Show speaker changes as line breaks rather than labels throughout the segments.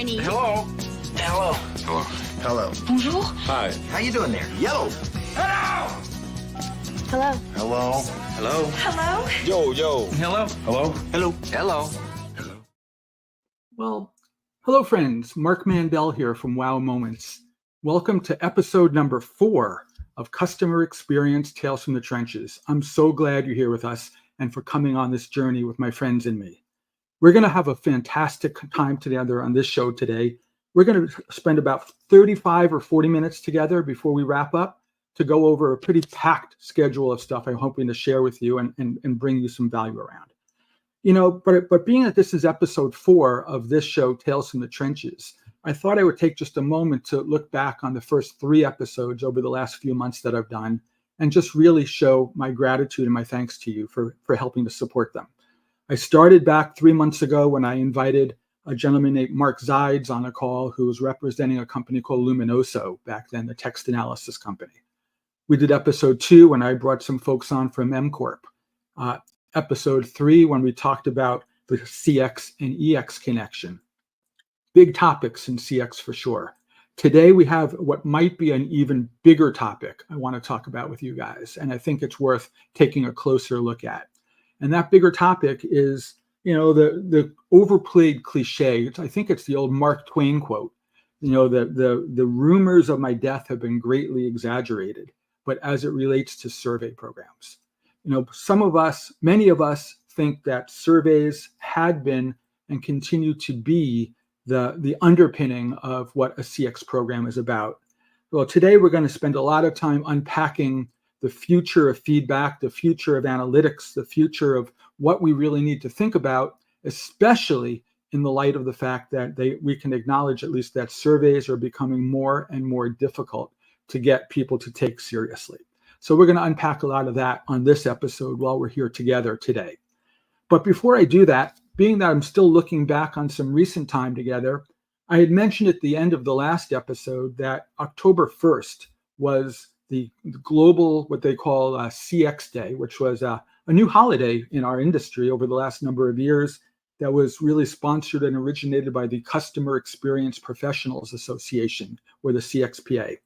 Chinese.
Hello. Hello.
Hello.
Hello.
Bonjour.
Hi.
How you doing there? Yellow.
Hello.
Hello.
Hello.
Hello.
Hello.
Yo. Hello. Hello.
Hello.
Hello.
Well, hello friends, Mark Mandel here from Wow Moments. Welcome to episode number 4 of Customer Experience Tales from the Trenches. I'm so glad you're here with us and for coming on this journey with my friends and me. We're going to have a fantastic time together on this show today. We're going to spend about 35 or 40 minutes together before we wrap up to go over a pretty packed schedule of stuff I'm hoping to share with you and bring you some value around. You know, but being that this is episode 4 of this show, Tales from the Trenches, I thought I would take just a moment to look back on the first 3 episodes over the last few months that I've done and just really show my gratitude and my thanks to you for helping to support them. I started back 3 months ago when I invited a gentleman named Mark Zides on a call who was representing a company called Luminoso, back then, the text analysis company. We did episode 2 when I brought some folks on from MCorp. Episode 3 when we talked about the CX and EX connection. Big topics in CX for sure. Today we have what might be an even bigger topic I want to talk about with you guys, and I think it's worth taking a closer look at. And that bigger topic is, you know, the overplayed cliche. I think it's the old Mark Twain quote. You know, the rumors of my death have been greatly exaggerated, but as it relates to survey programs. You know, many of us think that surveys had been and continue to be the underpinning of what a CX program is about. Well, today we're going to spend a lot of time unpacking the future of feedback, the future of analytics, the future of what we really need to think about, especially in the light of the fact that we can acknowledge at least that surveys are becoming more and more difficult to get people to take seriously. So we're going to unpack a lot of that on this episode while we're here together today. But before I do that, being that I'm still looking back on some recent time together, I had mentioned at the end of the last episode that October 1st was the global, what they call CX Day, which was a new holiday in our industry over the last number of years that was really sponsored and originated by the Customer Experience Professionals Association, or the CXPA.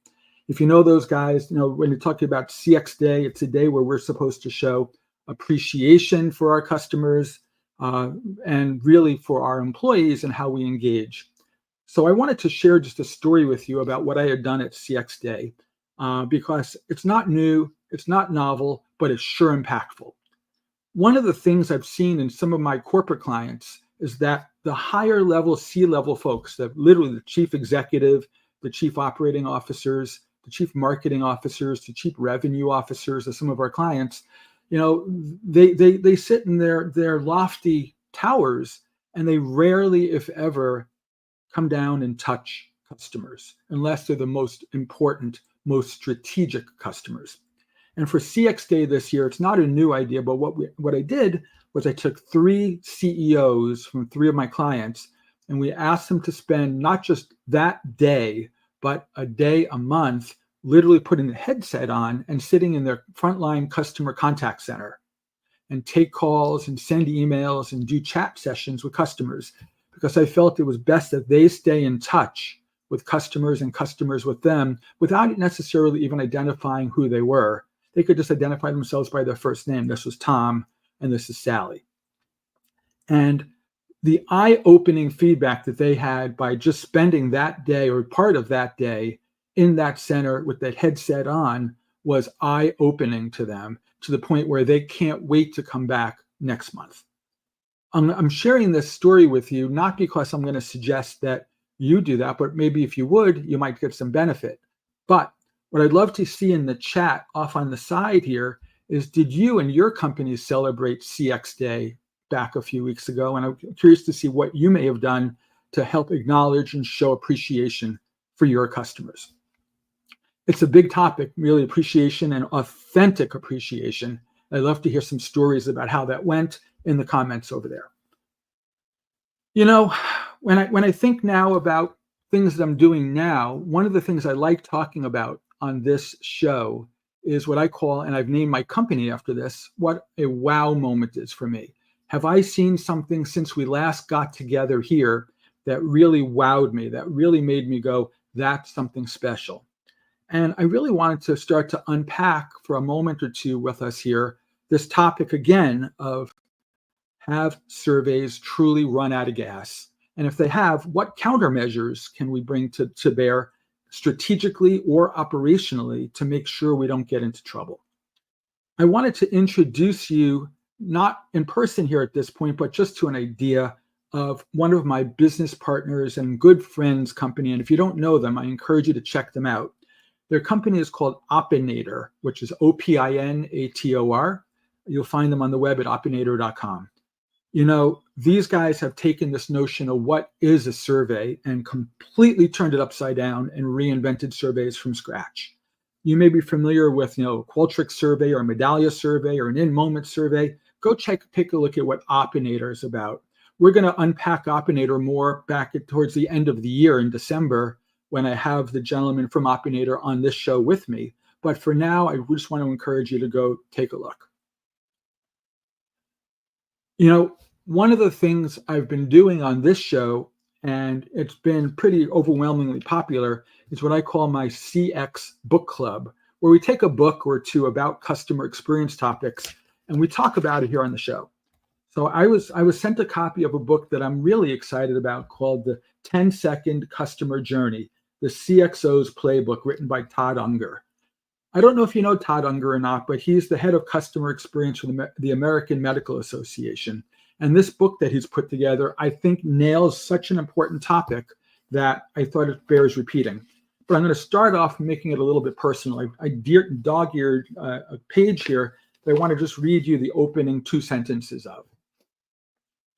If you know those guys, you know, when you're talking about CX Day, it's a day where we're supposed to show appreciation for our customers and really for our employees and how we engage. So I wanted to share just a story with you about what I had done at CX Day because it's not new, it's not novel, but it's sure impactful. One of the things I've seen in some of my corporate clients is that the higher level C-level folks, that literally the chief executive, the chief operating officers, the chief marketing officers, the chief revenue officers of some of our clients, you know, they sit in their lofty towers and they rarely, if ever, come down and touch customers unless they're the most important, most strategic customers. And for CX Day this year, it's not a new idea, but what I did was I took 3 CEOs from 3 of my clients and we asked them to spend not just that day, but a day a month literally putting the headset on and sitting in their frontline customer contact center and take calls and send emails and do chat sessions with customers, because I felt it was best that they stay in touch with customers and customers with them without necessarily even identifying who they were. They could just identify themselves by their first name. This was Tom and this is Sally. And the eye-opening feedback that they had by just spending that day or part of that day in that center with that headset on was eye-opening to them, to the point where they can't wait to come back next month. I'm sharing this story with you not because I'm going to suggest that you do that, but maybe if you would, you might get some benefit. But what I'd love to see in the chat off on the side here is, did you and your company celebrate CX Day back a few weeks ago? And I'm curious to see what you may have done to help acknowledge and show appreciation for your customers. It's a big topic, really, appreciation and authentic appreciation. I'd love to hear some stories about how that went in the comments over there. You know, when I think now about things that I'm doing now, one of the things I like talking about on this show is what I call, and I've named my company after this, what a wow moment is for me. Have I seen something since we last got together here that really wowed me, that really made me go, that's something special. And I really wanted to start to unpack for a moment or two with us here this topic again of, have surveys truly run out of gas? And if they have, what countermeasures can we bring to bear strategically or operationally to make sure we don't get into trouble? I wanted to introduce you, not in person here at this point, but just to an idea of one of my business partners and good friends' company. And if you don't know them, I encourage you to check them out. Their company is called Opinator, which is Opinator. You'll find them on the web at opinator.com. You know, these guys have taken this notion of what is a survey and completely turned it upside down and reinvented surveys from scratch. You may be familiar with, Qualtrics survey or Medallia survey or an in-moment survey. Go take a look at what Opinator is about. We're going to unpack Opinator more towards the end of the year in December when I have the gentleman from Opinator on this show with me. But for now, I just want to encourage you to go take a look. One of the things I've been doing on this show, and it's been pretty overwhelmingly popular, is what I call my CX book club, where we take a book or two about customer experience topics and we talk about it here on the show. So I was sent a copy of a book that I'm really excited about called The 10-Second Customer Journey, the CXO's Playbook, written by Todd Unger. I don't know if you know Todd Unger or not, but he's the head of customer experience for the American Medical Association. And this book that he's put together, I think, nails such an important topic that I thought it bears repeating. But I'm going to start off making it a little bit personal. I dog-eared a page here that I want to just read you the opening 2 sentences of.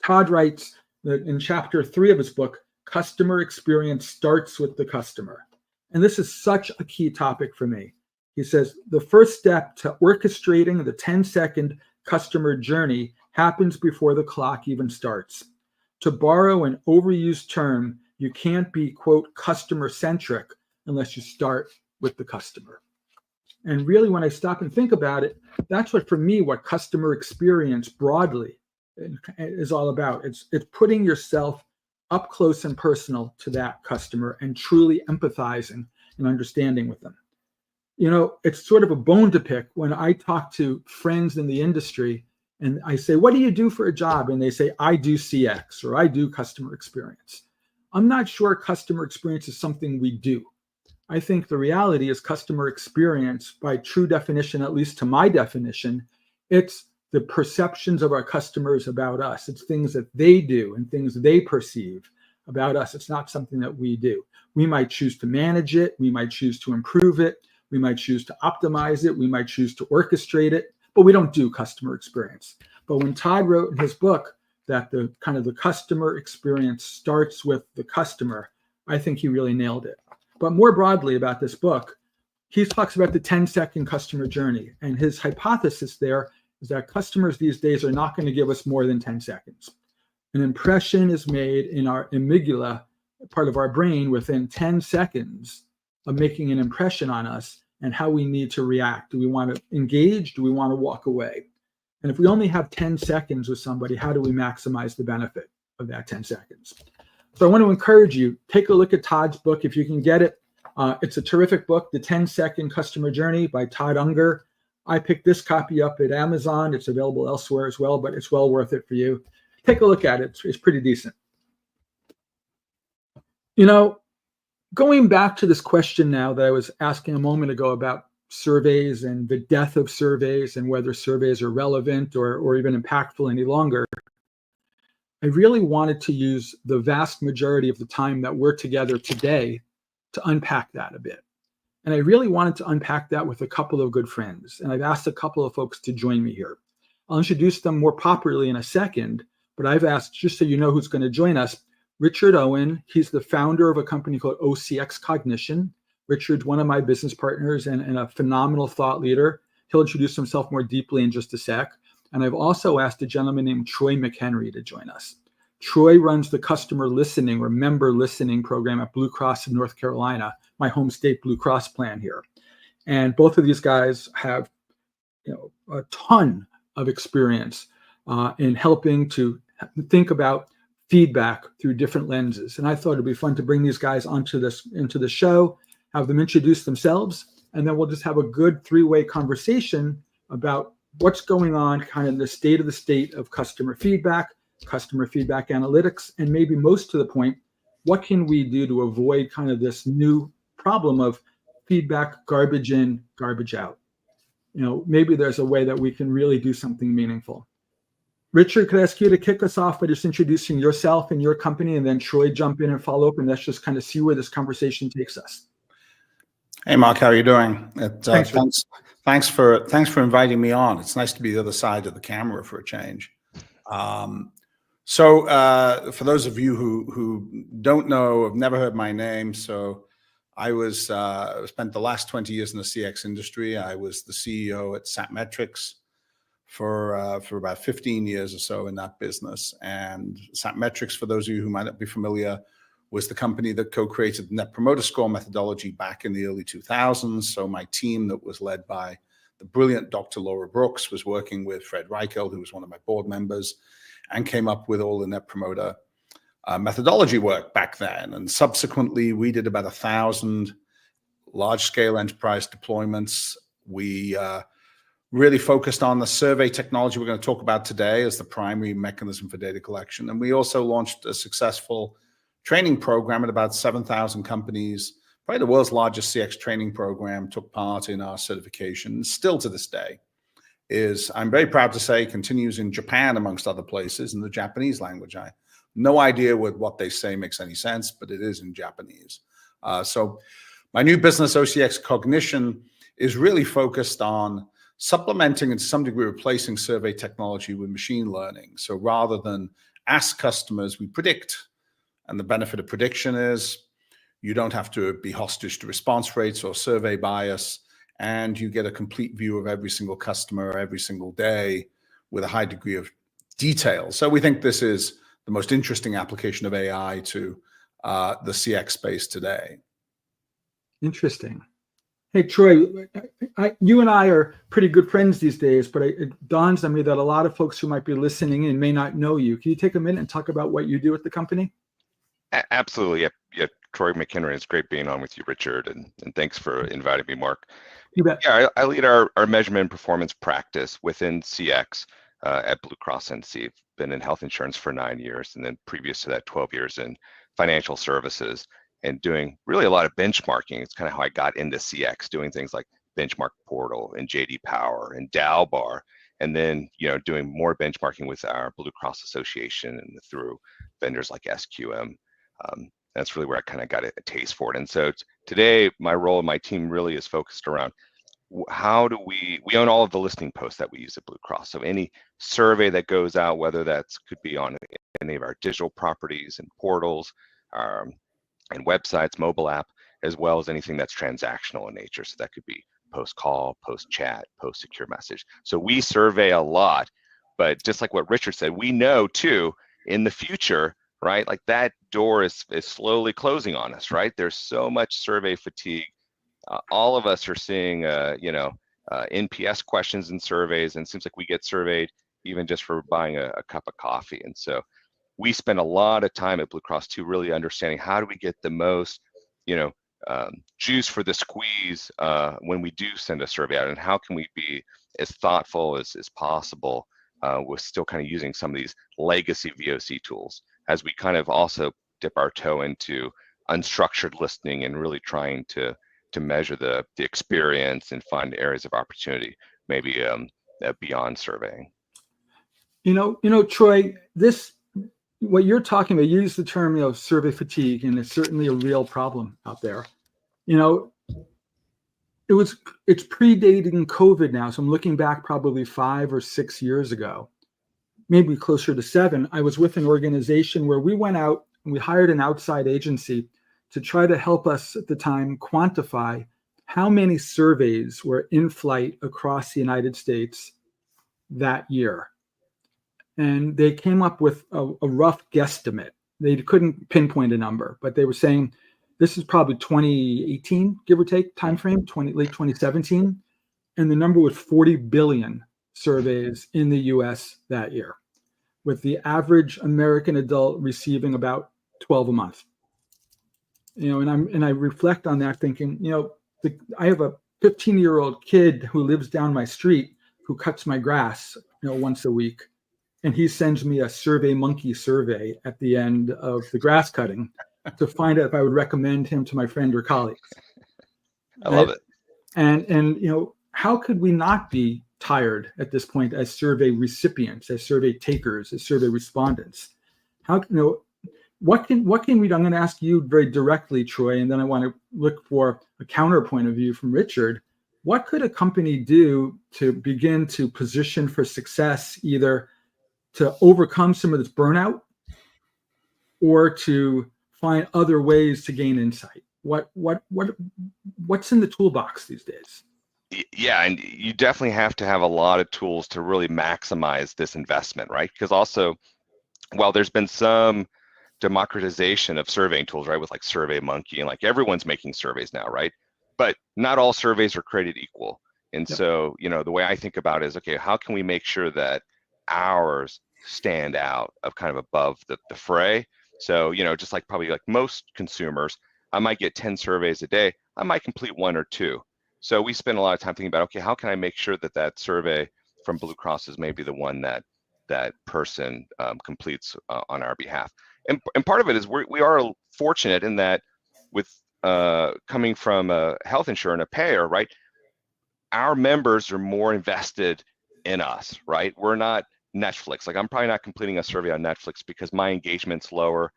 Todd writes that in chapter 3 of his book, customer experience starts with the customer. And this is such a key topic for me. He says, the first step to orchestrating the 10-second customer journey happens before the clock even starts. To borrow an overused term, you can't be, quote, customer-centric unless you start with the customer. And really, when I stop and think about it, that's what, for me, what customer experience broadly is all about. It's putting yourself up close and personal to that customer and truly empathizing and understanding with them. It's sort of a bone to pick when I talk to friends in the industry and I say, what do you do for a job? And they say, I do CX or I do customer experience. I'm not sure customer experience is something we do. I think the reality is customer experience, by true definition, at least to my definition, it's the perceptions of our customers about us. It's things that they do and things they perceive about us. It's not something that we do. We might choose to manage it. We might choose to improve it. We might choose to optimize it. We might choose to orchestrate it, but we don't do customer experience. But when Todd wrote in his book that the customer experience starts with the customer, I think he really nailed it. But more broadly about this book, he talks about the 10-second customer journey. And his hypothesis there is that customers these days are not going to give us more than 10 seconds. An impression is made in our amygdala, part of our brain, within 10 seconds of making an impression on us and how we need to react. Do we want to engage? Do we want to walk away? And if we only have 10 seconds with somebody, how do we maximize the benefit of that 10 seconds? So I want to encourage you, take a look at Todd's book if you can get it. It's a terrific book, The 10-Second Customer Journey by Todd Unger. I picked this copy up at Amazon. It's available elsewhere as well, but it's well worth it for you. Take a look at it. It's pretty decent. Going back to this question now that I was asking a moment ago about surveys and the death of surveys and whether surveys are relevant or even impactful any longer, I really wanted to use the vast majority of the time that we're together today to unpack that a bit. And I really wanted to unpack that with a couple of good friends. And I've asked a couple of folks to join me here. I'll introduce them more properly in a second, but I've asked, just so you know who's going to join us, Richard Owen. He's the founder of a company called OCX Cognition. Richard's one of my business partners and a phenomenal thought leader. He'll introduce himself more deeply in just a sec. And I've also asked a gentleman named Troy McHenry to join us. Troy runs the customer listening or member listening program at Blue Cross of North Carolina, my home state Blue Cross plan here. And both of these guys have a ton of experience in helping to think about feedback through different lenses. And I thought it'd be fun to bring these guys into the show, have them introduce themselves, and then we'll just have a good three-way conversation about what's going on, kind of the state of customer feedback analytics, and maybe most to the point, what can we do to avoid kind of this new problem of feedback garbage in, garbage out? Maybe there's a way that we can really do something meaningful. Richard, could I ask you to kick us off by just introducing yourself and your company, and then Troy jump in and follow up, and let's just kind of see where this conversation takes us.
Hey, Mark, how are you doing?
Thanks
Thanks for inviting me on. It's nice to be the other side of the camera for a change. So for those of you who don't know, have never heard my name, so I spent the last 20 years in the CX industry. I was the CEO at Satmetrics for about 15 years or so in that business. And Satmetrics, for those of you who might not be familiar, was the company that co-created the Net Promoter Score methodology back in the early 2000s. So my team that was led by the brilliant Dr. Laura Brooks was working with Fred Reicheld, who was one of my board members, and came up with all the Net Promoter methodology work back then. And subsequently, we did about 1,000 large-scale enterprise deployments. We really focused on the survey technology we're going to talk about today as the primary mechanism for data collection. And we also launched a successful training program at about 7,000 companies. Probably the world's largest CX training program took part in our certification. Still to this day is, I'm very proud to say, continues in Japan, amongst other places, in the Japanese language. I have no idea what they say makes any sense, but it is in Japanese. So my new business, OCX Cognition, is really focused on supplementing and to some degree replacing survey technology with machine learning. So rather than ask customers, we predict. And the benefit of prediction is you don't have to be hostage to response rates or survey bias, and you get a complete view of every single customer every single day with a high degree of detail. So we think this is the most interesting application of AI to the CX space today.
Interesting. Hey, Troy, you and I are pretty good friends these days, but it dawns on me that a lot of folks who might be listening in may not know you. Can you take a minute and talk about what you do at the company?
Absolutely. Yeah. Troy McHenry, it's great being on with you, Richard, and thanks for inviting me, Mark.
You bet.
Yeah, I lead our measurement and performance practice within CX at Blue Cross NC. I've been in health insurance for 9 years, and then previous to that, 12 years in financial services, and doing really a lot of benchmarking. It's kind of how I got into CX, doing things like Benchmark Portal and JD Power and Dalbar, and then doing more benchmarking with our Blue Cross Association and through vendors like SQM. That's really where I kind of got a taste for it. And so today, my role and my team really is focused around how do we own all of the listing posts that we use at Blue Cross. So any survey that goes out, whether that's could be on any of our digital properties and portals, and websites, mobile app, as well as anything that's transactional in nature. So that could be post-call, post-chat, post-secure message. So we survey a lot, but just like what Richard said, we know too, in the future, right, like that door is slowly closing on us, right? There's so much survey fatigue. All of us are seeing, NPS questions in surveys, and it seems like we get surveyed even just for buying a cup of coffee. And so we spend a lot of time at Blue Cross too, really understanding how do we get the most, juice for the squeeze when we do send a survey out, and how can we be as thoughtful as possible with still kind of using some of these legacy VOC tools as we kind of also dip our toe into unstructured listening and really trying to measure the experience and find areas of opportunity, maybe beyond surveying.
Troy, what you're talking about, you use the term, survey fatigue, and it's certainly a real problem out there. It's predating COVID now. So I'm looking back probably 5 or 6 years ago, maybe closer to 7. I was with an organization where we went out and we hired an outside agency to try to help us at the time quantify how many surveys were in flight across the United States that year. And they came up with a rough guesstimate. They couldn't pinpoint a number, but they were saying this is probably 2018, give or take, timeframe, late 2017. And the number was 40 billion surveys in the US that year. with the average American adult receiving about 12 a month. And I reflect on that thinking, I have a 15-year-old kid who lives down my street who cuts my grass, once a week. And he sends me a Survey Monkey survey at the end of the grass cutting to find out if I would recommend him to my friend or colleagues.
I love it.
And how could we not be tired at this point as survey recipients, as survey takers, as survey respondents? What can we do? I'm going to ask you very directly, Troy, and then I want to look for a counterpoint of view from Richard. What could a company do to begin to position for success, either to overcome some of this burnout or to find other ways to gain insight? What's in the toolbox these days?
Yeah, and you definitely have to have a lot of tools to really maximize this investment, right? Because also, while there's been some democratization of surveying tools, right, with like SurveyMonkey and like everyone's making surveys now, right? But not all surveys are created equal. And
Yep.
so, the way I think about it is, okay, how can we make sure that ours stand out of kind of above the fray? So, just like probably like most consumers, I might get 10 surveys a day. I might complete 1 or 2. So we spend a lot of time thinking about, okay, how can I make sure that survey from Blue Cross is maybe the one that person completes on our behalf. And part of it is we are fortunate in that with coming from a health insurer and a payer, right? Our members are more invested in us, right? We're not Netflix. Like I'm probably not completing a survey on Netflix because my engagement's lower,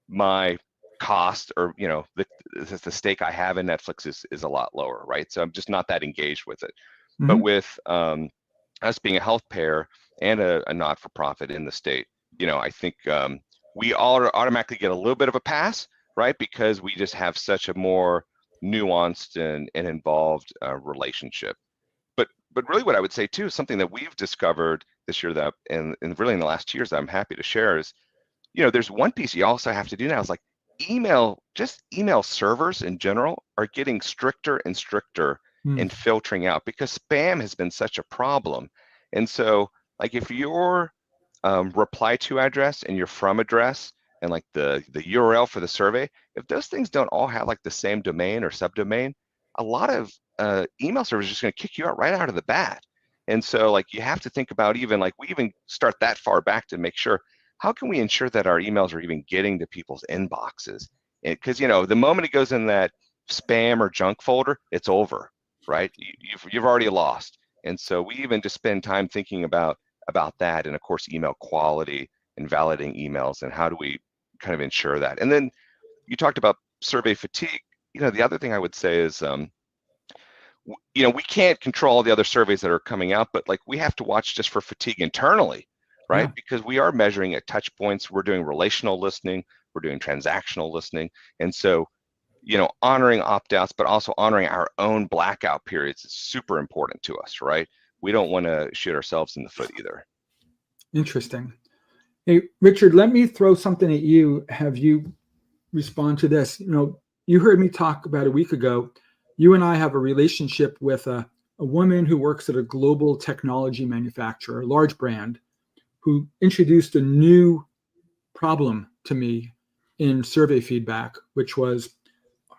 my cost or the stake I have in Netflix is a lot lower, right? So I'm just not that engaged with it.
Mm-hmm.
But with us being a health payer and a not-for-profit in the state, I think we all automatically get a little bit of a pass, right? Because we just have such a more nuanced and involved relationship. But really what I would say too, something that we've discovered this year that, and really in the last 2 years that I'm happy to share is, there's one piece you also have to do now is like email servers in general are getting stricter and stricter in filtering out because spam has been such a problem. And so like if your reply to address and your from address and like the URL for the survey, if those things don't all have like the same domain or subdomain, a lot of email servers are just going to kick you out right out of the bat. And so like you have to think about we even start that far back to make sure, how can we ensure that our emails are even getting to people's inboxes? Because the moment it goes in that spam or junk folder, it's over, right? You've already lost. And so we even just spend time thinking about that, and of course email quality and validating emails, and how do we kind of ensure that. And then you talked about survey fatigue. The other thing I would say is we can't control the other surveys that are coming out, but like we have to watch just for fatigue internally, right? Yeah. Because we are measuring at touch points. We're doing relational listening, we're doing transactional listening, and so honoring opt-outs, but also honoring our own blackout periods is super important to us, right? We don't want to shoot ourselves in the foot either.
Interesting. Hey, Richard, let me throw something at you. Have you respond to this? You heard me talk about a week ago. You and I have a relationship with a woman who works at a global technology manufacturer, a large brand, who introduced a new problem to me in survey feedback, which was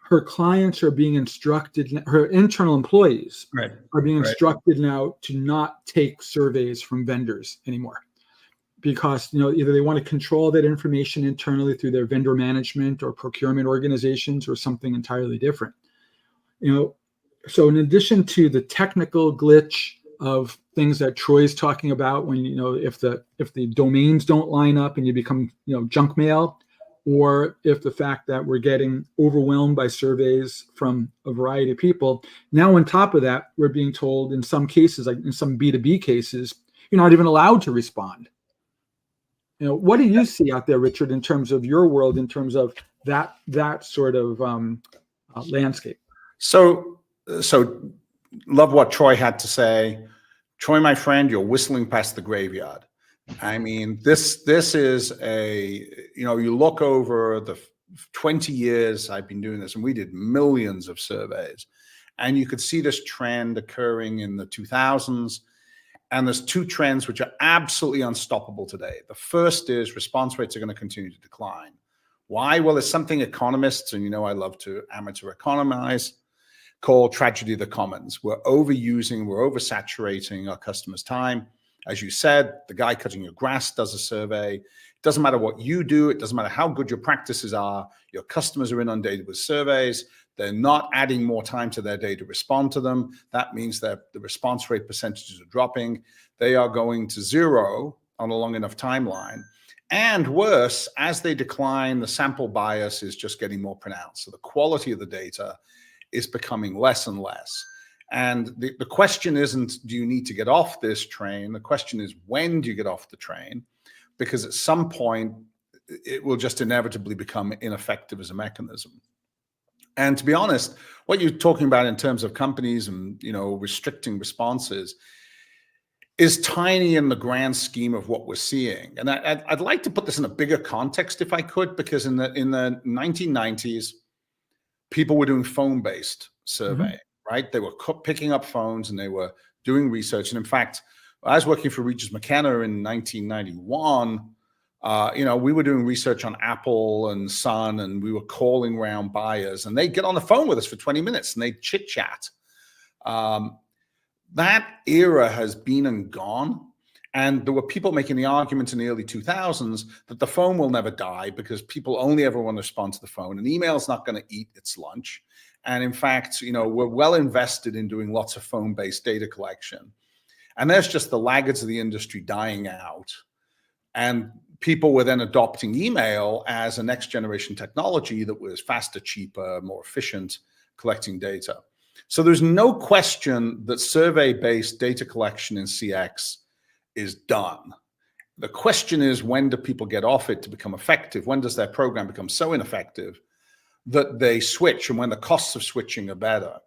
her clients are being instructed, her internal employees are being instructed now to not take surveys from vendors anymore. Because either they want to control that information internally through their vendor management or procurement organizations or something entirely different. So in addition to the technical glitch of things that Troy's talking about, when if the domains don't line up and you become junk mail, or if the fact that we're getting overwhelmed by surveys from a variety of people, now on top of that, we're being told in some cases, like in some B2B cases, you're not even allowed to respond. What do you see out there, Richard, in terms of your world, in terms of that sort of landscape? So
love what Troy had to say. Troy, my friend, you're whistling past the graveyard. I mean, this is you look over the 20 years I've been doing this, and we did millions of surveys, and you could see this trend occurring in the 2000s. And there's two trends which are absolutely unstoppable today. The first is response rates are going to continue to decline. Why? Well, it's something economists, and you know I love to amateur economize, call tragedy of the commons. We're overusing, we're oversaturating our customers' time. As you said, the guy cutting your grass does a survey. It doesn't matter what you do. It doesn't matter how good your practices are. Your customers are inundated with surveys. They're not adding more time to their day to respond to them. That means that the response rate percentages are dropping. They are going to zero on a long enough timeline. And worse, as they decline, the sample bias is just getting more pronounced. So the quality of the data is becoming less and less. And the question isn't, do you need to get off this train? The question is, when do you get off the train? Because at some point, it will just inevitably become ineffective as a mechanism. And to be honest, what you're talking about in terms of companies and, you know, restricting responses is tiny in the grand scheme of what we're seeing. And I'd like to put this in a bigger context if I could, because in the 1990s, people were doing phone-based survey, right? They were picking up phones and they were doing research. And in fact, I was working for Richard McHenry in 1991. You know, we were doing research on Apple and Sun, and we were calling around buyers, and they'd get on the phone with us for 20 minutes and they'd chit chat. That era has been and gone. And there were people making the argument in the early 2000s that the phone will never die because people only ever want to respond to the phone, and email's not going to eat its lunch. And in fact, you know, we're well invested in doing lots of phone-based data collection. And there's just the laggards of the industry dying out. And people were then adopting email as a next generation technology that was faster, cheaper, more efficient, collecting data. So there's no question that survey-based data collection in CX is done. The question is, when do people get off it to become effective? When does their program become so ineffective that they switch, and when the costs of switching are better?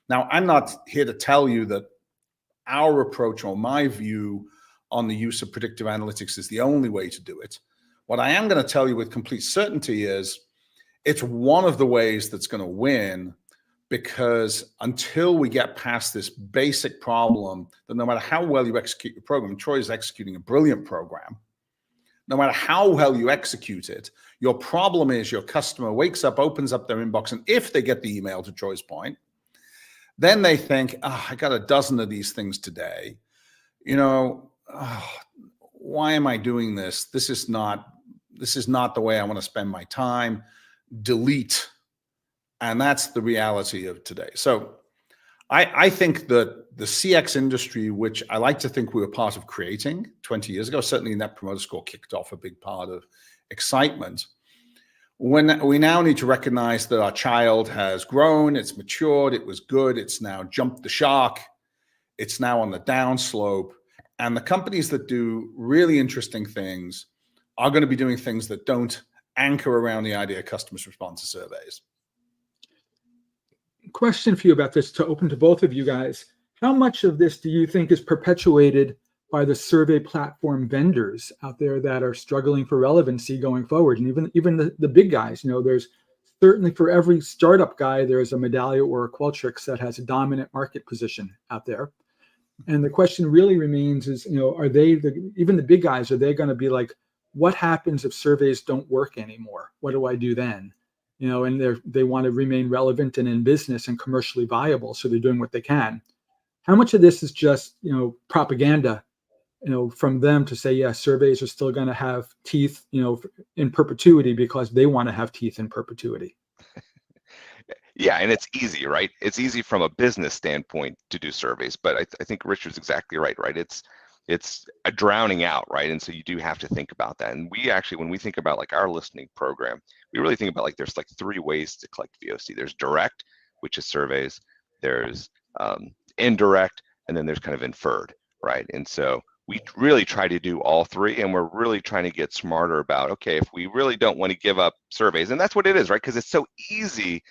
Now, I'm not here to tell you that our approach or my view on the use of predictive analytics is the only way to do it. What I am going to tell you with complete certainty is it's one of the ways that's going to win, because until we get past this basic problem that no matter how well you execute your program, Troy is executing a brilliant program, no matter how well you execute it, your problem is your customer wakes up, opens up their inbox, and if they get the email, to Troy's point, then they think, oh, I got a dozen of these things today. You know, why am I doing this? This is not the way I want to spend my time. Delete. And that's the reality of today. So I think that the CX industry, which I like to think we were part of creating 20 years ago, certainly Net Promoter Score kicked off a big part of excitement. When we now need to recognize that our child has grown, it's matured, it was good, it's now jumped the shark, it's now on the downslope. And the companies that do really interesting things are going to be doing things that don't anchor around the idea of customers respond to surveys.
Question for you about this, to open to both of you guys. How much of this do you think is perpetuated by the survey platform vendors out there that are struggling for relevancy going forward? And even the big guys, you know, there's certainly, for every startup guy, there's a Medallia or a Qualtrics that has a dominant market position out there. And the question really remains is, you know, are they, even the big guys, are they going to be like, what happens if surveys don't work anymore? What do I do then? You know, and they want to remain relevant and in business and commercially viable, so they're doing what they can. How much of this is just, you know, propaganda, you know, from them to say, yeah, surveys are still going to have teeth, you know, in perpetuity because they want to have teeth in perpetuity?
Yeah, and it's easy, right? It's easy from a business standpoint to do surveys, but I think Richard's exactly right? It's a drowning out, right? And so you do have to think about that. And we actually, when we think about like our listening program, we really think about like there's like three ways to collect VOC. There's direct, which is surveys. There's indirect, and then there's kind of inferred, right? And so we really try to do all three, and we're really trying to get smarter about, okay, if we really don't want to give up surveys, and that's what it is, right? Because it's so easy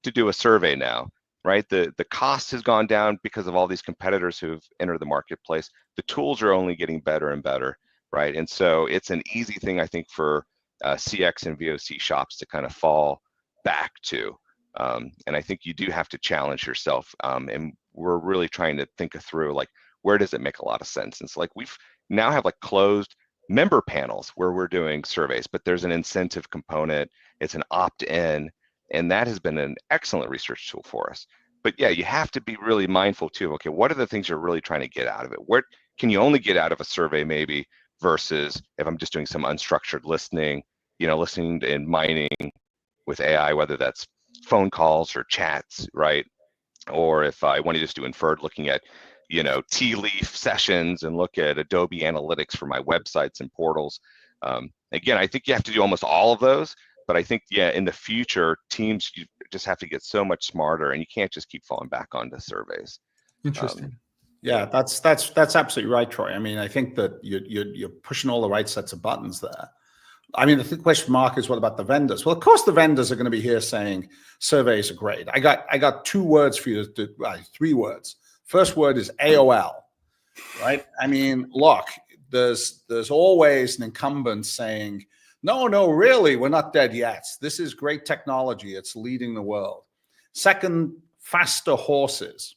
to do a survey now, right? The cost has gone down because of all these competitors who've entered the marketplace. The tools are only getting better and better, right? And so it's an easy thing, I think, for CX and VOC shops to kind of fall back to. And I think you do have to challenge yourself. And we're really trying to think through, like, where does it make a lot of sense? And so like we've now have like closed member panels where we're doing surveys, but there's an incentive component, it's an opt-in, and that has been an excellent research tool for us. But yeah, you have to be really mindful too. Okay, what are the things you're really trying to get out of it? What can you only get out of a survey maybe versus if I'm just doing some unstructured listening, listening and mining with AI, whether that's phone calls or chats, right? Or if I want to just do inferred, looking at, tea leaf sessions and look at Adobe Analytics for my websites and portals. Again, I think you have to do almost all of those, but I think, in the future, teams, you just have to get so much smarter, and you can't just keep falling back onto surveys.
Interesting.
Yeah, that's absolutely right, Troy. I mean, I think that you're pushing all the right sets of buttons there. I mean, the question mark is, what about the vendors? Well, of course, the vendors are going to be here saying surveys are great. I got 2 words for you, 3 words. First word is AOL, right? I mean, look, there's always an incumbent saying, no, really, we're not dead yet. This is great technology. It's leading the world. Second, faster horses.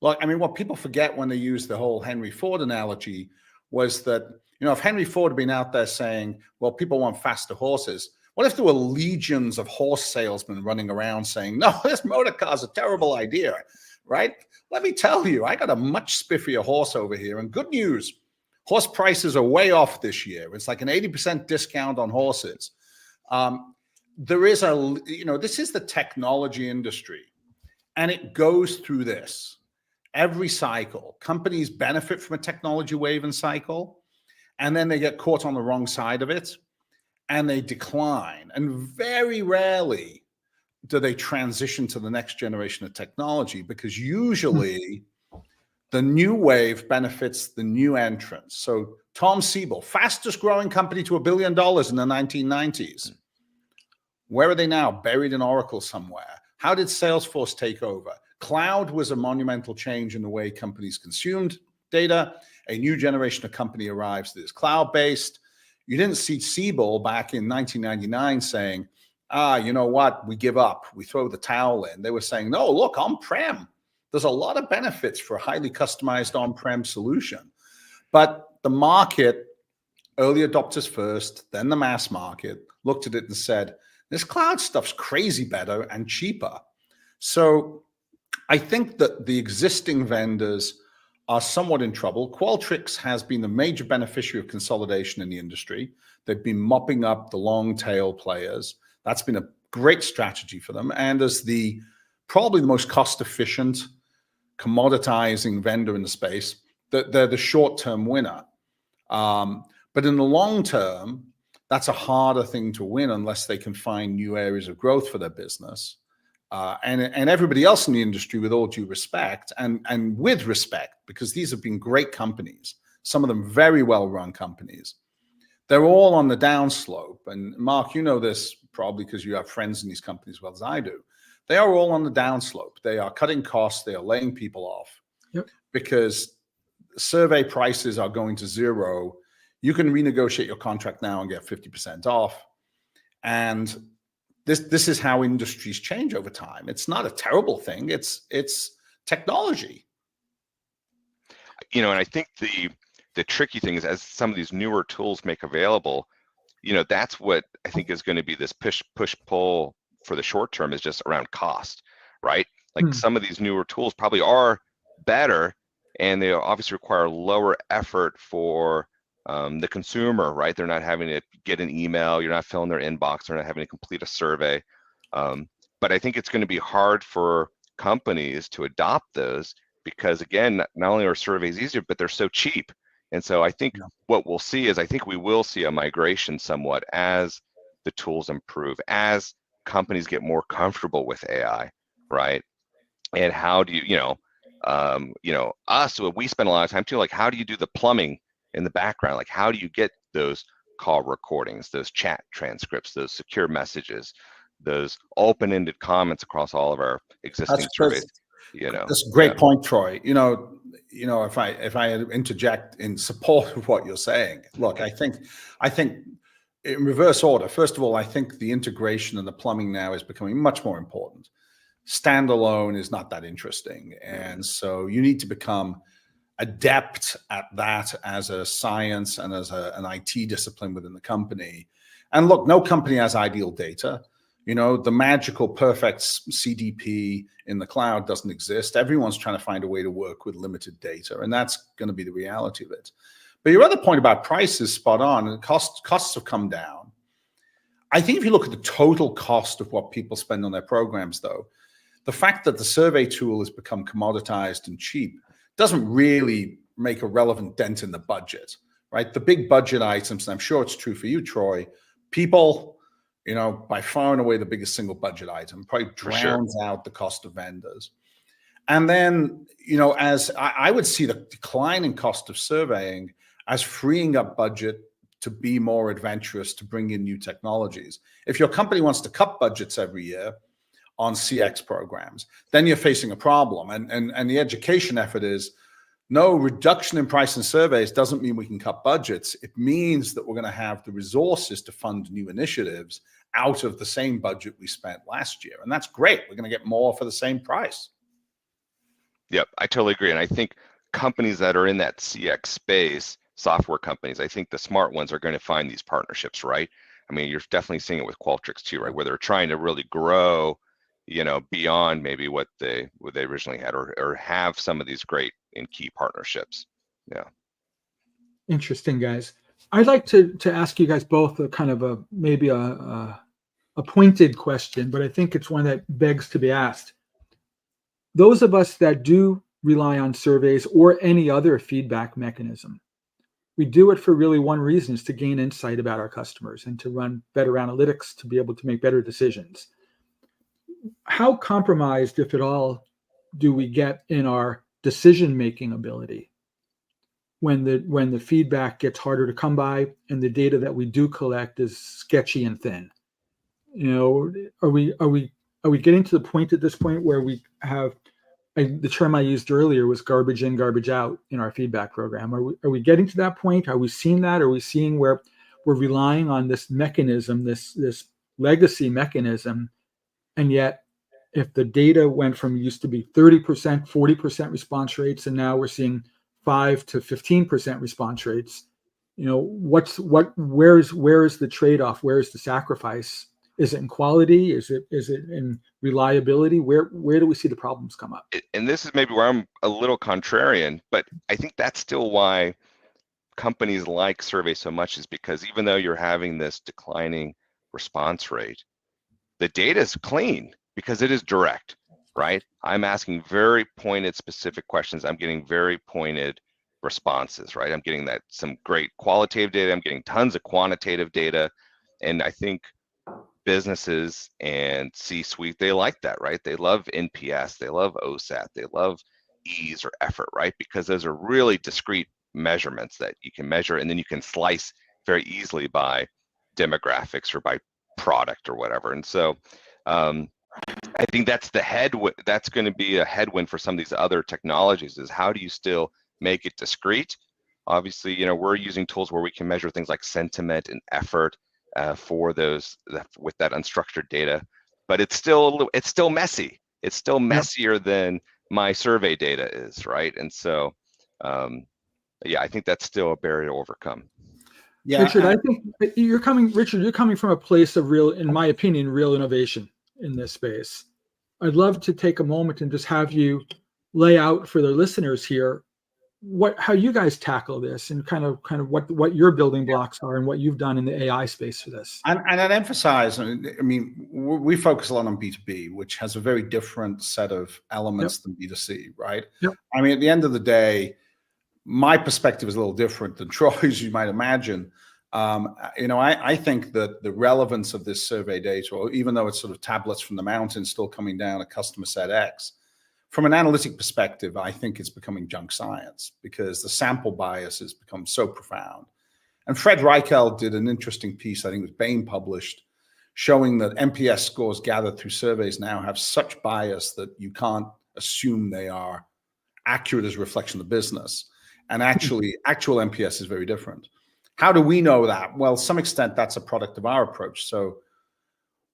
Look, I mean, what people forget when they use the whole Henry Ford analogy was that, if Henry Ford had been out there saying, well, people want faster horses, what if there were legions of horse salesmen running around saying, no, this motor car's a terrible idea, right? Let me tell you, I got a much spiffier horse over here. And good news, horse prices are way off this year. It's like an 80% discount on horses. There is this is the technology industry, and it goes through this. Every cycle, companies benefit from a technology wave and cycle, and then they get caught on the wrong side of it, and they decline. And very rarely do they transition to the next generation of technology, because usually the new wave benefits the new entrants. So Tom Siebel, fastest growing company to $1 billion in the 1990s. Where are they now? Buried in Oracle somewhere. How did Salesforce take over? Cloud was a monumental change in the way companies consumed data. A new generation of company arrives that is cloud-based. You didn't see Siebel back in 1999 saying, you know what, we give up, we throw the towel in. They were saying, no, look, on-prem. There's a lot of benefits for a highly customized on-prem solution. But the market, early adopters first, then the mass market, looked at it and said, this cloud stuff's crazy better and cheaper. So I think that the existing vendors are somewhat in trouble. Qualtrics has been the major beneficiary of consolidation in the industry. They've been mopping up the long tail players. That's been a great strategy for them. And as probably the most cost-efficient, commoditizing vendor in the space, they're the short-term winner. But in the long term, that's a harder thing to win unless they can find new areas of growth for their business. And everybody else in the industry, with all due respect, and with respect, because these have been great companies, some of them very well-run companies, they're all on the downslope. And Mark, you know this probably because you have friends in these companies as well as I do. They are all on the downslope. They are cutting costs. They are laying people off. Yep. Because survey prices are going to zero. You can renegotiate your contract now and get 50% off. And this is how industries change over time. It's not a terrible thing. It's technology.
And I think the tricky thing is, as some of these newer tools make available, that's what I think is going to be this push pull for the short term, is just around cost, right? Like some of these newer tools probably are better, and they obviously require lower effort for the consumer, right? They're not having to get an email, you're not filling their inbox, they're not having to complete a survey. But I think it's going to be hard for companies to adopt those because, again, not only are surveys easier, but they're so cheap. And so I think what we'll see is, I think we will see a migration somewhat as the tools improve, as companies get more comfortable with AI, right? And how do we spend a lot of time too, like, how do you do the plumbing in the background? Like, how do you get those call recordings, those chat transcripts, those secure messages, those open-ended comments across all of our existing surveys?
That's a great point, Troy. If I interject in support of what you're saying, look, I think in reverse order. First of all, I think the integration and the plumbing now is becoming much more important. Standalone is not that interesting, and so you need to become adept at that as a science and as an IT discipline within the company. And look, no company has ideal data. You know, the magical perfect CDP in the cloud doesn't exist. Everyone's trying to find a way to work with limited data, and that's going to be the reality of it. But your other point about price is spot on, and costs have come down. I think if you look at the total cost of what people spend on their programs, though, the fact that the survey tool has become commoditized and cheap doesn't really make a relevant dent in the budget, right? The big budget items, and I'm sure it's true for you, Troy, people, you know, by far and away the biggest single budget item, probably drowns out the cost of vendors. And then, you know, as I would see the decline in cost of surveying as freeing up budget to be more adventurous, to bring in new technologies. If your company wants to cut budgets every year on CX programs, then you're facing a problem. And the education effort is, no, reduction in price and surveys doesn't mean we can cut budgets. It means that we're going to have the resources to fund new initiatives out of the same budget we spent last year. And that's great. We're going to get more for the same price.
Yep, I totally agree. And I think companies that are in that CX space, software companies, I think the smart ones are going to find these partnerships, right? I mean, you're definitely seeing it with Qualtrics too, right? Where they're trying to really grow, you know, beyond maybe what they originally had, or have some of these great and key partnerships. Yeah.
Interesting, guys. I'd like to ask you guys both a kind of maybe a pointed question, but I think it's one that begs to be asked. Those of us that do rely on surveys or any other feedback mechanism, we do it for really one reason, is to gain insight about our customers and to run better analytics, to be able to make better decisions. How compromised, if at all, do we get in our decision-making ability when the feedback gets harder to come by and the data that we do collect is sketchy and thin? You know, are we getting to the point at this point where we have the term I used earlier was garbage in, garbage out in our feedback program? Are we getting to that point? Are we seeing that? Are we seeing where we're relying on this mechanism, this legacy mechanism, and yet if the data went from used to be 30%, 40% response rates, and now we're seeing 5 to 15% response rates, you know, where is the trade-off? Where is the sacrifice? Is it in quality? Is it in reliability? Where do we see the problems come up?
And this is maybe where I'm a little contrarian, but I think that's still why companies like surveys so much, is because even though you're having this declining response rate, the data is clean because it is direct, right? I'm asking very pointed, specific questions. I'm getting very pointed responses, right? I'm getting some great qualitative data. I'm getting tons of quantitative data. And I think businesses and C-suite, they like that, right? They love NPS, they love OSAT, they love ease or effort, right? Because those are really discrete measurements that you can measure, and then you can slice very easily by demographics or by product or whatever. And so I think that's that's going to be a headwind for some of these other technologies, is how do you still make it discrete? Obviously, you know, we're using tools where we can measure things like sentiment and effort for those with that unstructured data, but it's still messy. It's still messier than my survey data is, right? And so, yeah, I think that's still a barrier to overcome.
Yeah, Richard, I think you're coming from a place of real, in my opinion, real innovation in this space. I'd love to take a moment and just have you lay out for the listeners here how you guys tackle this, and kind of what your building blocks are and what you've done in the AI space for this.
And I'd emphasize, I mean, we focus a lot on B2B, which has a very different set of elements than B2C, right? Yep. I mean, at the end of the day, my perspective is a little different than Troy's, you might imagine. You know, I think that the relevance of this survey data, or even though it's sort of tablets from the mountain still coming down at customer set X, from an analytic perspective, I think it's becoming junk science because the sample bias has become so profound. And Fred Reichel did an interesting piece, I think it was Bain published, showing that NPS scores gathered through surveys now have such bias that you can't assume they are accurate as a reflection of the business. And actually, actual NPS is very different. How do we know that? Well, to some extent, that's a product of our approach. So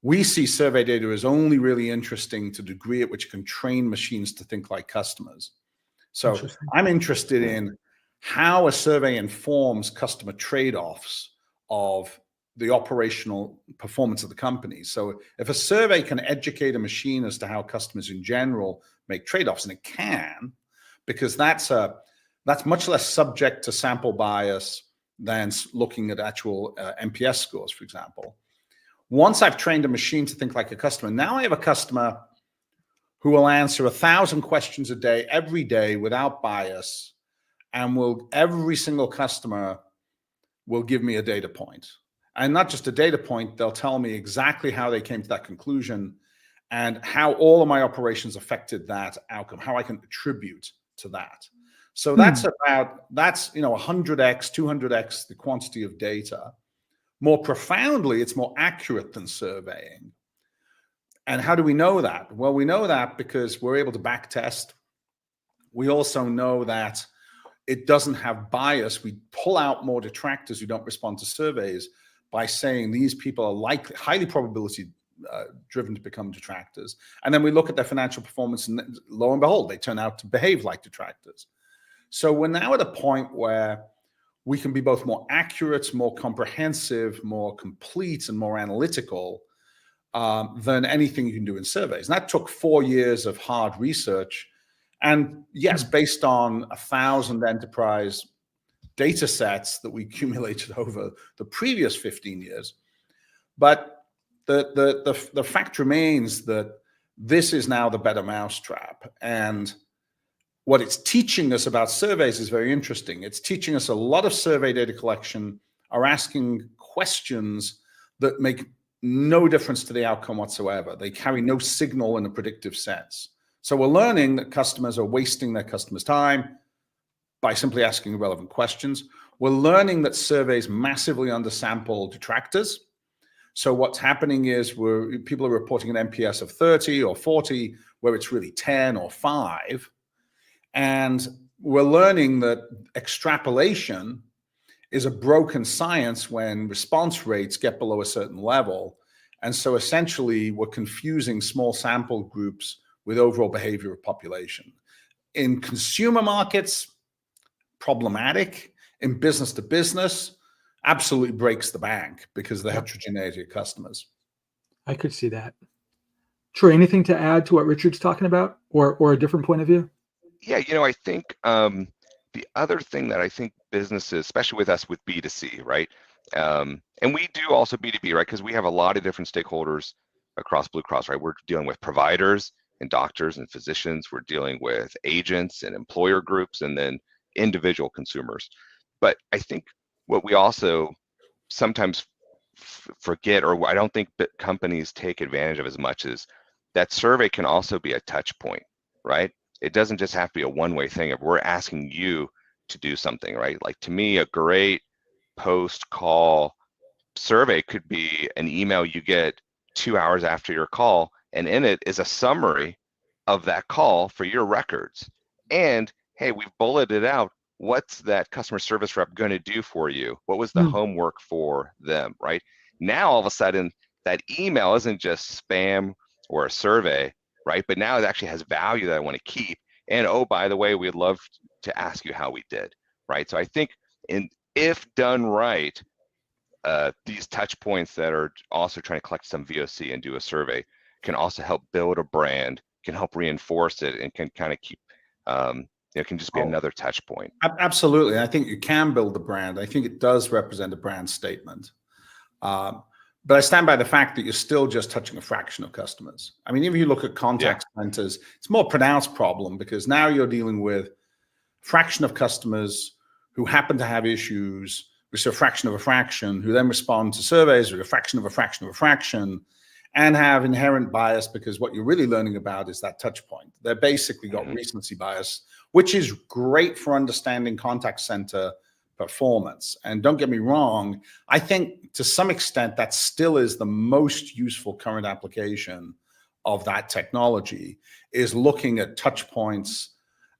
we see survey data as only really interesting to the degree at which it can train machines to think like customers. So
Interesting.
I'm interested in how a survey informs customer trade-offs of the operational performance of the company. So if a survey can educate a machine as to how customers in general make trade-offs, and it can, because that's much less subject to sample bias than looking at actual NPS scores, for example. Once I've trained a machine to think like a customer, now I have a customer who will answer 1,000 questions a day, every day, without bias, and every single customer will give me a data point. And not just a data point, they'll tell me exactly how they came to that conclusion and how all of my operations affected that outcome, how I can attribute to that. So that's 100x, 200x the quantity of data. More profoundly, it's more accurate than surveying. And how do we know that? Well, we know that because we're able to back test. We also know that it doesn't have bias. We pull out more detractors who don't respond to surveys by saying these people are likely, highly probability driven to become detractors. And then we look at their financial performance, and lo and behold, they turn out to behave like detractors. So we're now at a point where we can be both more accurate, more comprehensive, more complete, and more analytical than anything you can do in surveys. And that took 4 years of hard research. And yes, based on 1,000 enterprise data sets that we accumulated over the previous 15 years. But the fact remains that this is now the better mousetrap. And what it's teaching us about surveys is very interesting. It's teaching us a lot of survey data collection are asking questions that make no difference to the outcome whatsoever. They carry no signal in a predictive sense. So we're learning that customers are wasting their customers' time by simply asking relevant questions. We're learning that surveys massively undersample detractors. So what's happening is people are reporting an NPS of 30 or 40, where it's really 10 or 5. And we're learning that extrapolation is a broken science when response rates get below a certain level. And so essentially, we're confusing small sample groups with overall behavior of population. In consumer markets, problematic. In business to business, absolutely breaks the bank because of the heterogeneity of customers.
I could see that. Troy, anything to add to what Richard's talking about, or a different point of view?
Yeah, I think the other thing that I think businesses, especially with us with B2C, right? And we do also B2B, right? Because we have a lot of different stakeholders across Blue Cross, right? We're dealing with providers and doctors and physicians. We're dealing with agents and employer groups, and then individual consumers. But I think what we also sometimes forget, or I don't think that companies take advantage of as much, is that survey can also be a touch point, right? It doesn't just have to be a one-way thing. If we're asking you to do something, right? Like, to me, a great post-call survey could be an email you get 2 hours after your call, and in it is a summary of that call for your records. And hey, we've bulleted out what's that customer service rep going to do for you? What was the homework for them, right? Now, all of a sudden, that email isn't just spam or a survey, right? But now it actually has value that I want to keep. And oh, by the way, we'd love to ask you how we did, right? So I think if done right, these touch points that are also trying to collect some VOC and do a survey can also help build a brand, can help reinforce it, and can kind of keep, it can just be another touch point.
Absolutely. I think you can build the brand. I think it does represent a brand statement. But I stand by the fact that you're still just touching a fraction of customers. I mean, if you look at contact centers, it's a more pronounced problem because now you're dealing with a fraction of customers who happen to have issues, which is a fraction of a fraction, who then respond to surveys with a fraction of a fraction of a fraction, and have inherent bias because what you're really learning about is that touch point. They're basically got recency bias, which is great for understanding contact center performance. And don't get me wrong, I think to some extent that still is the most useful current application of that technology, is looking at touch points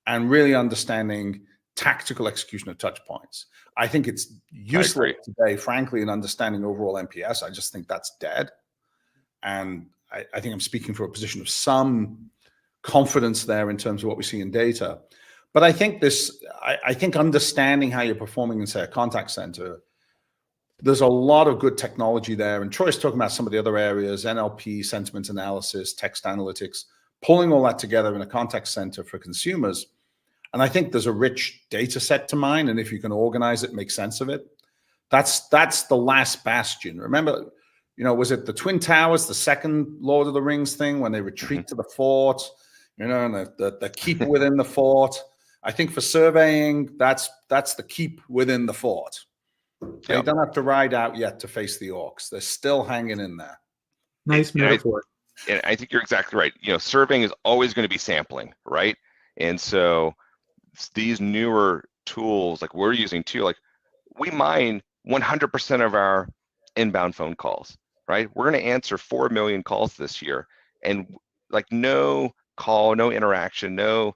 and really understanding tactical execution of touch points. I think it's useless today, frankly, in understanding overall NPS. I just think that's dead. And I think I'm speaking for a position of some confidence there in terms of what we see in data. But I think I think understanding how you're performing in, say, a contact center, there's a lot of good technology there. And Troy's talking about some of the other areas, NLP, sentiment analysis, text analytics, pulling all that together in a contact center for consumers. And I think there's a rich data set to mine. And if you can organize it, make sense of it, that's the last bastion. Remember, was it the Twin Towers, the second Lord of the Rings thing, when they retreat to the fort, and the keep within the fort? I think for surveying, that's the keep within the fort. They don't have to ride out yet to face the orcs. They're still hanging in there.
Nice metaphor.
And I think you're exactly right. Surveying is always going to be sampling, right? And so these newer tools, like we're using too, like we mine 100% of our inbound phone calls, right? We're going to answer 4 million calls this year, and like no call, no interaction, no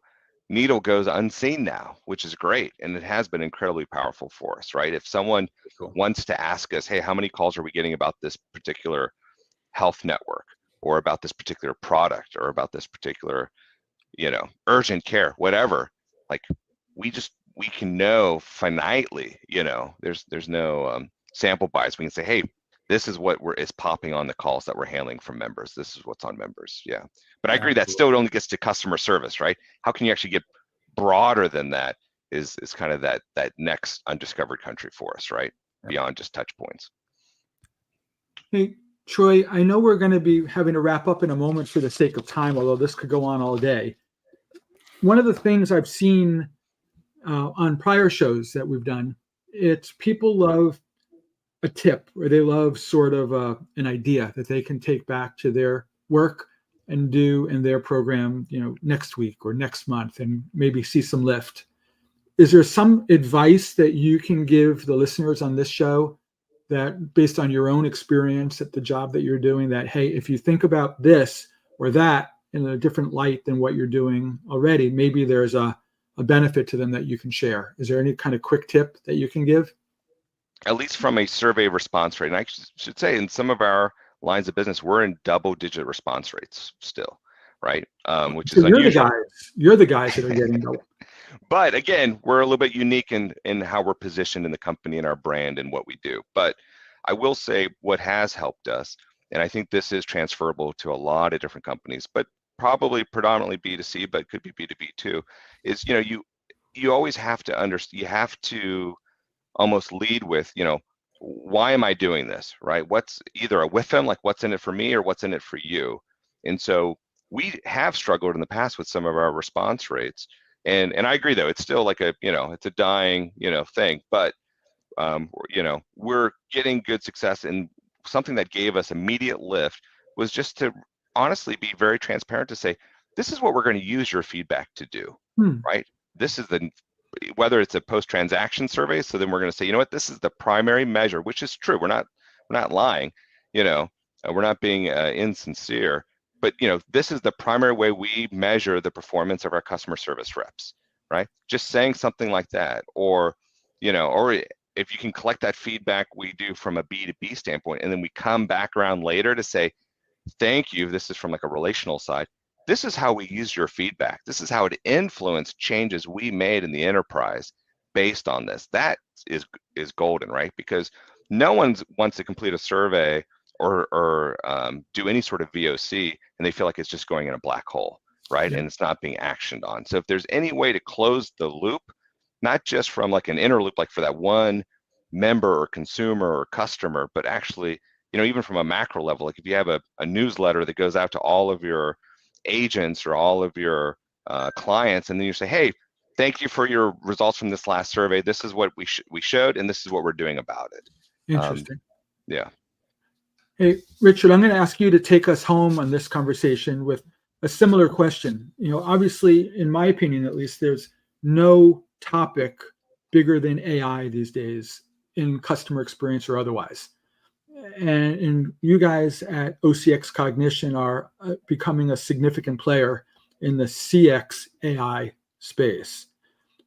needle goes unseen now, which is great. And it has been incredibly powerful for us, right? If someone wants to ask us, hey, how many calls are we getting about this particular health network, or about this particular product, or about this particular, urgent care, whatever, like we can know finitely, there's no sample bias. We can say, hey, this is what is popping on the calls that we're handling from members. This is what's on members. Yeah. But I agree that still only gets to customer service, right? How can you actually get broader than that is kind of that next undiscovered country for us, right? Beyond just touch points.
Hey, Troy, I know we're going to be having to wrap up in a moment for the sake of time, although this could go on all day. One of the things I've seen on prior shows that we've done, it's people love a tip, or they love sort of an idea that they can take back to their work and do in their program, next week or next month, and maybe see some lift. Is there some advice that you can give the listeners on this show that, based on your own experience at the job that you're doing, that, hey, if you think about this or that in a different light than what you're doing already, maybe there's a benefit to them that you can share? Is there any kind of quick tip that you can give?
At least from a survey response rate, and I should say in some of our lines of business, we're in double-digit response rates still, right? Which is unusual.
You're the guys that are getting double.
But again, we're a little bit unique in how we're positioned in the company and our brand and what we do. But I will say what has helped us, and I think this is transferable to a lot of different companies, but probably predominantly B2C, but could be B2B too, is you always have to understand, you have to almost lead with, why am I doing this, right? What's either a with them, like what's in it for me, or what's in it for you? And so we have struggled in the past with some of our response rates. And I agree though, it's still like it's a dying, thing, but we're getting good success. And something that gave us immediate lift was just to honestly be very transparent to say, this is what we're going to use your feedback to do, right? This is whether it's a post-transaction survey. So then we're going to say, this is the primary measure, which is true. We're not lying, we're not being insincere, but this is the primary way we measure the performance of our customer service reps, right? Just saying something like that, or if you can collect that feedback we do from a B2B standpoint, and then we come back around later to say, thank you. This is from like a relational side. This is how we use your feedback. This is how it influenced changes we made in the enterprise based on this. That is golden, right? Because no one wants to complete a survey or do any sort of VOC and they feel like it's just going in a black hole, right? And it's not being actioned on. So if there's any way to close the loop, not just from like an inner loop, like for that one member or consumer or customer, but actually, even from a macro level, like if you have a newsletter that goes out to all of your agents or all of your clients, and then you say, hey, thank you for your results from this last survey. This is what we showed, and this is what we're doing about it.
Interesting.
Yeah.
Hey, Richard, I'm going to ask you to take us home on this conversation with a similar question. Obviously, in my opinion, at least, there's no topic bigger than AI these days in customer experience or otherwise. And you guys at OCX Cognition are becoming a significant player in the CX AI space.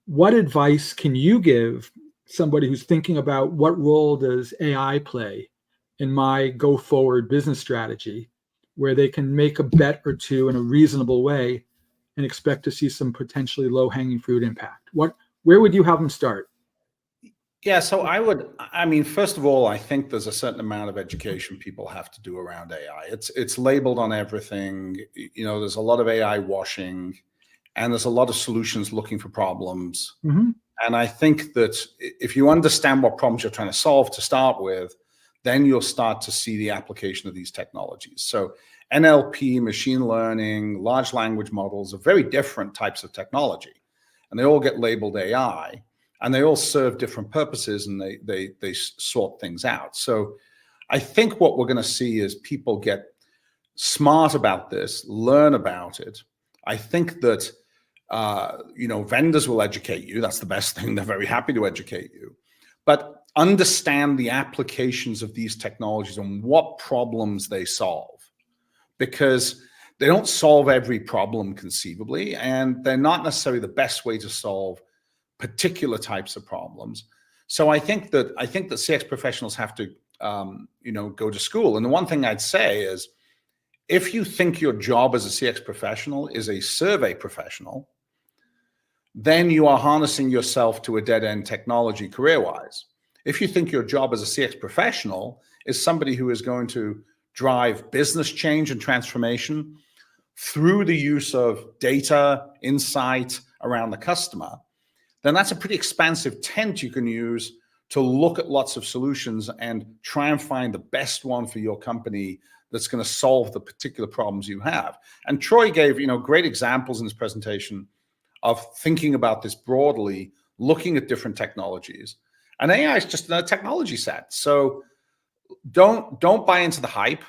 What advice can you give somebody who's thinking about what role does AI play in my go forward business strategy, where they can make a bet or two in a reasonable way and expect to see some potentially low-hanging fruit impact? Where would you have them start?
Yeah, so first of all, I think there's a certain amount of education people have to do around AI. It's labeled on everything. There's a lot of AI washing, and there's a lot of solutions looking for problems.
Mm-hmm.
And I think that if you understand what problems you're trying to solve to start with, then you'll start to see the application of these technologies. So NLP, machine learning, large language models are very different types of technology, and they all get labeled AI. And they all serve different purposes, and they sort things out. So I think what we're going to see is people get smart about this, learn about it. I think that, vendors will educate you. That's the best thing. They're very happy to educate you. But understand the applications of these technologies and what problems they solve. Because they don't solve every problem conceivably, and they're not necessarily the best way to solve particular types of problems. So I think that CX professionals have to, go to school. And the one thing I'd say is, if you think your job as a CX professional is a survey professional, then you are harnessing yourself to a dead-end technology career-wise. If you think your job as a CX professional is somebody who is going to drive business change and transformation through the use of data, insight around the customer, then that's a pretty expansive tent you can use to look at lots of solutions and try and find the best one for your company that's going to solve the particular problems you have. And Troy gave, great examples in his presentation of thinking about this broadly, looking at different technologies. And AI is just a technology set. So don't buy into the hype.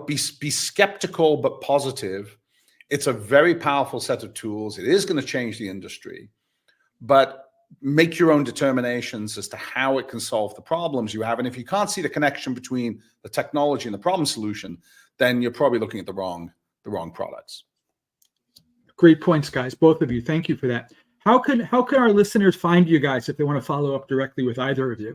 Be skeptical but positive. It's a very powerful set of tools. It is going to change the industry. But make your own determinations as to how it can solve the problems you have. And if you can't see the connection between the technology and the problem solution, then you're probably looking at the wrong products.
Great points, guys. Both of you. Thank you for that. How can our listeners find you guys if they want to follow up directly with either of you?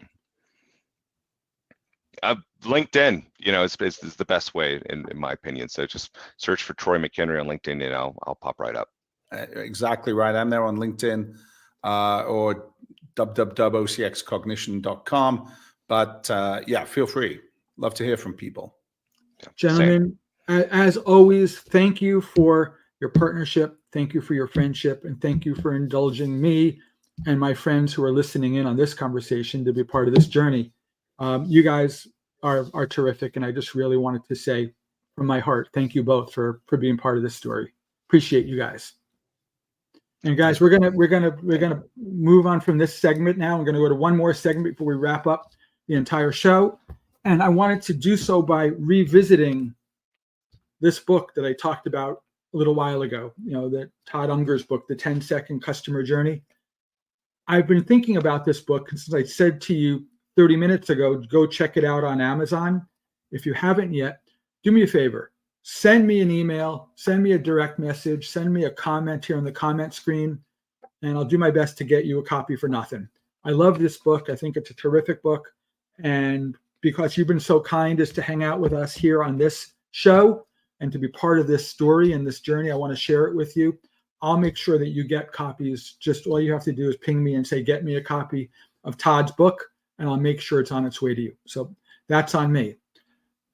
LinkedIn, is the best way in my opinion. So just search for Troy McHenry on LinkedIn, and I'll pop right up.
Exactly right. I'm there on LinkedIn. Or www.ocxcognition.com. But feel free. Love to hear from people.
Gentlemen, as always, thank you for your partnership. Thank you for your friendship. And thank you for indulging me and my friends who are listening in on this conversation to be part of this journey. You guys are terrific. And I just really wanted to say from my heart, thank you both for being part of this story. Appreciate you guys. And guys, we're gonna move on from this segment now. We're gonna go to one more segment before we wrap up the entire show. And I wanted to do so by revisiting this book that I talked about a little while ago. The Todd Unger's book, The 10-Second Customer Journey. I've been thinking about this book since I said to you 30 minutes ago, go check it out on Amazon. If you haven't yet, do me a favor. Send me an email, send me a direct message, send me a comment here on the comment screen, and I'll do my best to get you a copy for nothing. I love this book. I think it's a terrific book. And because you've been so kind as to hang out with us here on this show and to be part of this story and this journey, I want to share it with you. I'll make sure that you get copies. Just all you have to do is ping me and say, get me a copy of Todd's book, and I'll make sure it's on its way to you. So that's on me.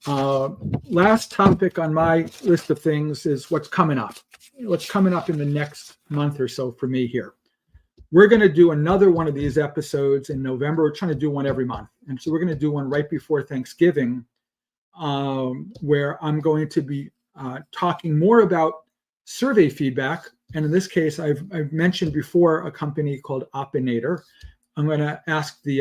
Last topic on my list of things is what's coming up. What's coming up in the next month or so for me here. We're going to do another one of these episodes in November. We're trying to do one every month. And so we're going to do one right before Thanksgiving, where I'm going to be talking more about survey feedback. And in this case, I've mentioned before a company called Opinator. I'm going to ask the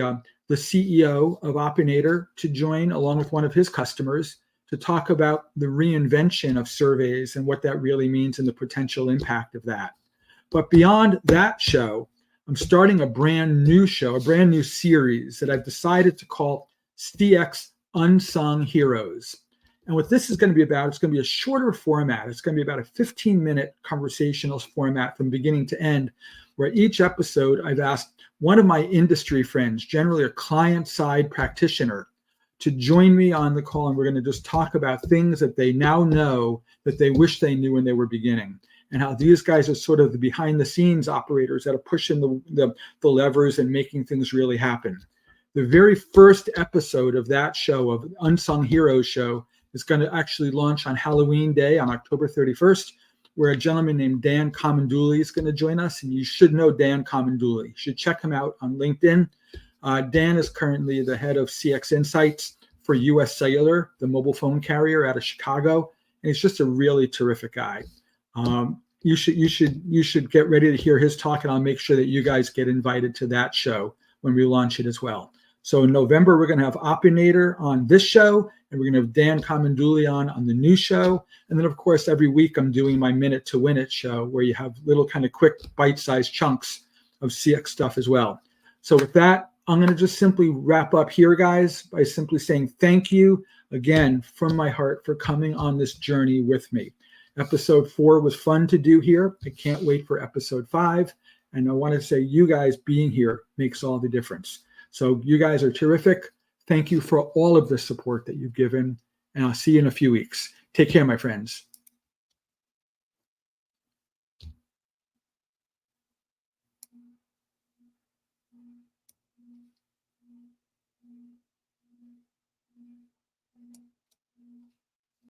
CEO of Opinator to join along with one of his customers to talk about the reinvention of surveys and what that really means and the potential impact of that. But beyond that show, I'm starting a brand new show, a brand new series that I've decided to call CX Unsung Heroes. And what this is going to be about, it's going to be a shorter format. It's going to be about a 15-minute conversational format from beginning to end, where each episode I've asked one of my industry friends, generally a client-side practitioner, to join me on the call. And we're going to just talk about things that they now know that they wish they knew when they were beginning. and how these guys are sort of the behind the scenes operators that are pushing the levers and making things really happen. The very first episode of that show, of Unsung Heroes show, is going to actually launch on Halloween Day on October 31st, where a gentleman named Dan Comanduli is going to join us. And you should know Dan Comanduli. You should check him out on LinkedIn. Dan is currently the head of CX Insights for US Cellular, the mobile phone carrier out of Chicago. And he's just a really terrific guy. You should get ready to hear his talk, and I'll make sure that you guys get invited to that show when we launch it as well. So in November, we're going to have Opinator on this show, and we're going to have Dan Comanduli on the new show. And then, of course, every week I'm doing my Minute to Win It show, where you have little kind of quick bite-sized chunks of CX stuff as well. So with that, I'm going to just simply wrap up here, guys, by simply saying thank you again from my heart for coming on this journey with me. Episode 4 was fun to do here. I can't wait for episode 5. And I want to say you guys being here makes all the difference. So you guys are terrific. Thank you for all of the support that you've given. And I'll see you in a few weeks. Take care, my friends.